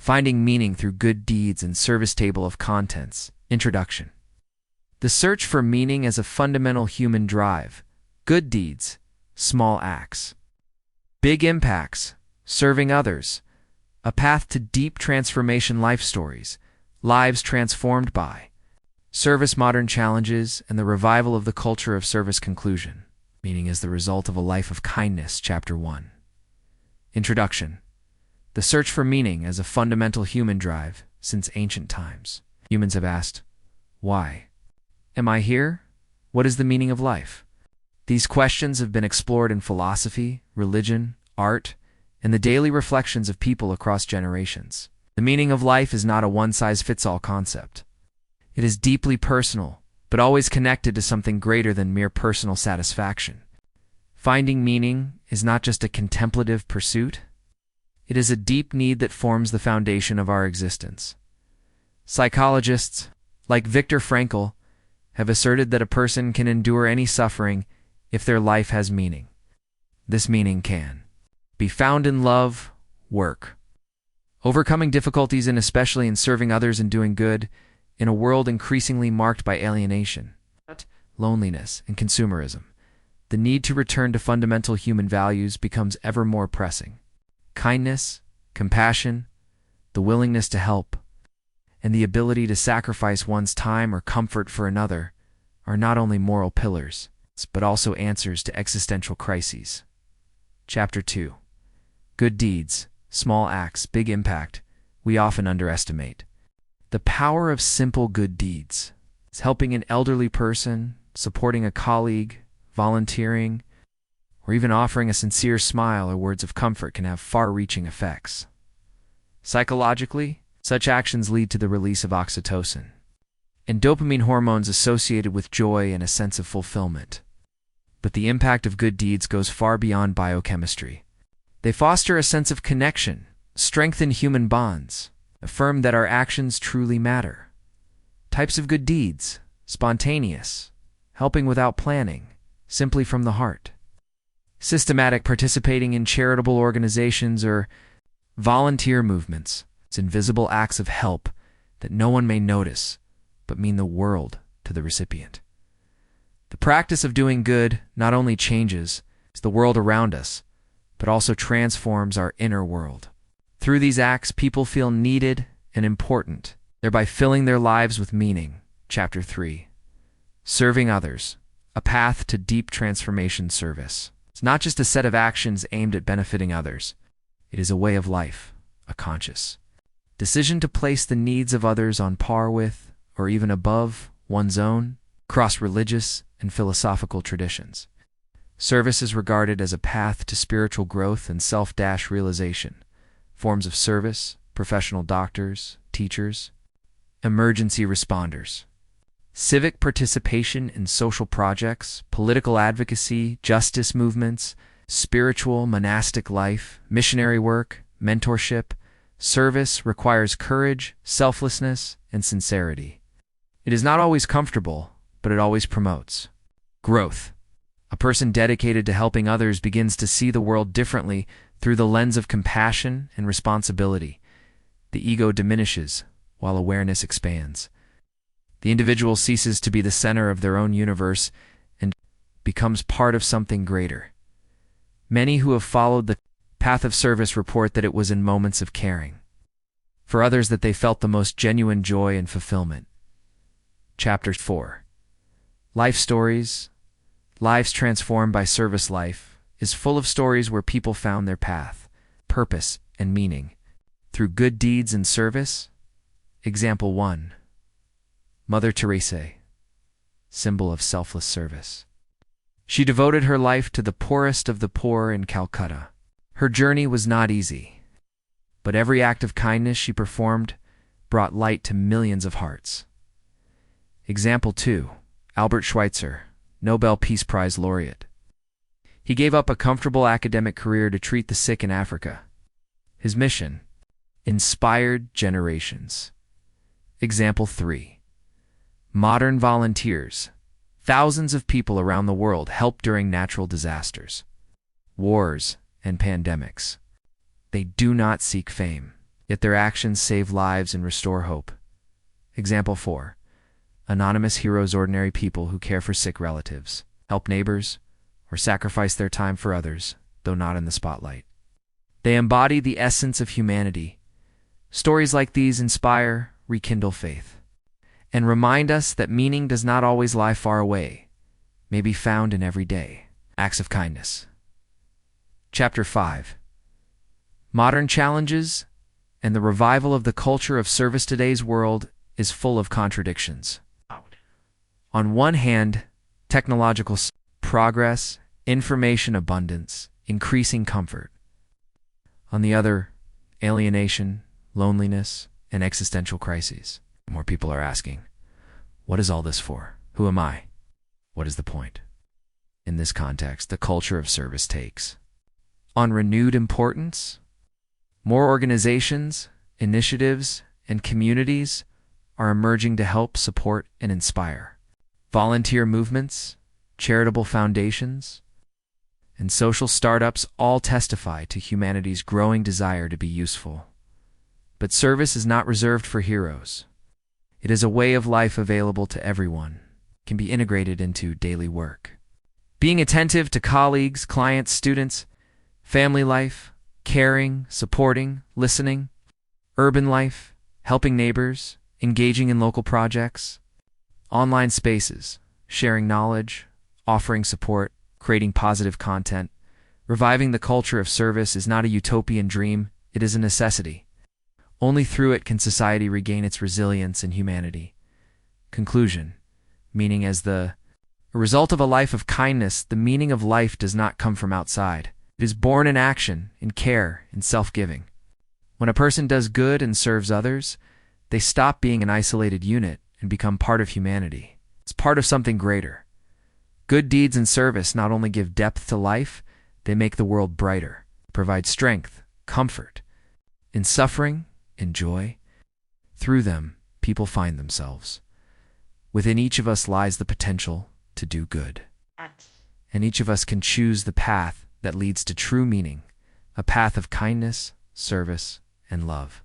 Finding Meaning Through Good Deeds and Service Table of Contents. Introduction. The search for meaning as a fundamental human drive. Good deeds, small acts. Big impacts, serving others. A path to deep transformation. Life stories, lives transformed by service. Modern challenges and the revival of the culture of service. Conclusion. Meaning is the result of a life of kindness. Chapter 1. Introduction. The search for meaning as a fundamental human drive. Since ancient times, humans have asked, why am I here? What is the meaning of life? These questions have been explored in philosophy, religion, art, and the daily reflections of people across generations. The meaning of life is not a one-size-fits-all concept. It is deeply personal, but always connected to something greater than mere personal satisfaction. Finding meaning is not just a contemplative pursuit. It is a deep need that forms the foundation of our existence. Psychologists, like Viktor Frankl, have asserted that a person can endure any suffering if their life has meaning. This meaning can be found in love, work, overcoming difficulties, and especially in serving others and doing good in a world increasingly marked by alienation, loneliness, and consumerism. The need to return to fundamental human values becomes ever more pressing. Kindness, compassion, the willingness to help, and the ability to sacrifice one's time or comfort for another are not only moral pillars, but also answers to existential crises. Chapter 2. Good deeds, small acts, big impact. We often underestimate the power of simple good deeds. It's helping an elderly person, supporting a colleague, volunteering, or even offering a sincere smile or words of comfort can have far-reaching effects. Psychologically, such actions lead to the release of oxytocin and dopamine hormones associated with joy and a sense of fulfillment. But the impact of good deeds goes far beyond biochemistry. They foster a sense of connection, strengthen human bonds, affirm that our actions truly matter. Types of good deeds: spontaneous, helping without planning, simply from the heart. Systematic, participating in charitable organizations or volunteer movements. It's invisible acts of help that no one may notice, but mean the world to the recipient. The practice of doing good not only changes the world around us, but also transforms our inner world. Through these acts, people feel needed and important, thereby filling their lives with meaning. Chapter 3. Serving others, a path to deep transformation. Service. It's not just a set of actions aimed at benefiting others. It is a way of life, a conscious decision to place the needs of others on par with, or even above, one's own, across religious and philosophical traditions. Service is regarded as a path to spiritual growth and self-realization. Forms of service: professional doctors, teachers, emergency responders. Civic participation in social projects, political advocacy, justice movements, spiritual monastic life, missionary work, mentorship. Service requires courage, selflessness, and sincerity. It is not always comfortable, but it always promotes growth. A person dedicated to helping others begins to see the world differently through the lens of compassion and responsibility. The ego diminishes while awareness expands. The individual ceases to be the center of their own universe and becomes part of something greater. Many who have followed the path of service report that it was in moments of caring for others that they felt the most genuine joy and fulfillment. Chapter 4. Life stories, lives transformed by service. Life is full of stories where people found their path, purpose, and meaning through good deeds and service. Example 1. Mother Teresa, symbol of selfless service. She devoted her life to the poorest of the poor in Calcutta. Her journey was not easy, but every act of kindness she performed brought light to millions of hearts. Example 2. Albert Schweitzer, Nobel Peace Prize laureate. He gave up a comfortable academic career to treat the sick in Africa. His mission inspired generations. Example 3. Modern volunteers. Thousands of people around the world help during natural disasters, wars, and pandemics. They do not seek fame. yet their actions save lives and restore hope. Example 4. Anonymous heroes: ordinary people who care for sick relatives, help neighbors, or sacrifice their time for others, though not in the spotlight. They embody the essence of humanity. Stories like these inspire, rekindle faith, and remind us that meaning does not always lie far away, may be found in everyday acts of kindness. Chapter 5. Modern challenges and the revival of the culture of service. Today's world is full of contradictions. On one hand, technological progress, information abundance, increasing comfort. On the other, alienation, loneliness, and existential crises. More people are asking, what is all this for? Who am I? What is the point? In this context, the culture of service takes on renewed importance. More organizations, initiatives, and communities are emerging to help support and inspire. Volunteer movements, charitable foundations, and social startups all testify to humanity's growing desire to be useful. But service is not reserved for heroes. It is a way of life available to everyone, can be integrated into daily work. Being attentive to colleagues, clients, students, family life, caring, supporting, listening, urban life, helping neighbors, engaging in local projects, online spaces, sharing knowledge, offering support, creating positive content. Reviving the culture of service is not a utopian dream, it is a necessity. Only through it can society regain its resilience and humanity. Conclusion. Meaning: as a result of a life of kindness, the meaning of life does not come from outside. It is born in action, in care, in self-giving. When a person does good and serves others, they stop being an isolated unit and become part of humanity. It's part of something greater. Good deeds and service not only give depth to life, they make the world brighter, provide strength, comfort. In suffering, in joy, through them, people find themselves. Within each of us lies the potential to do good. And each of us can choose the path that leads to true meaning, a path of kindness, service, and love.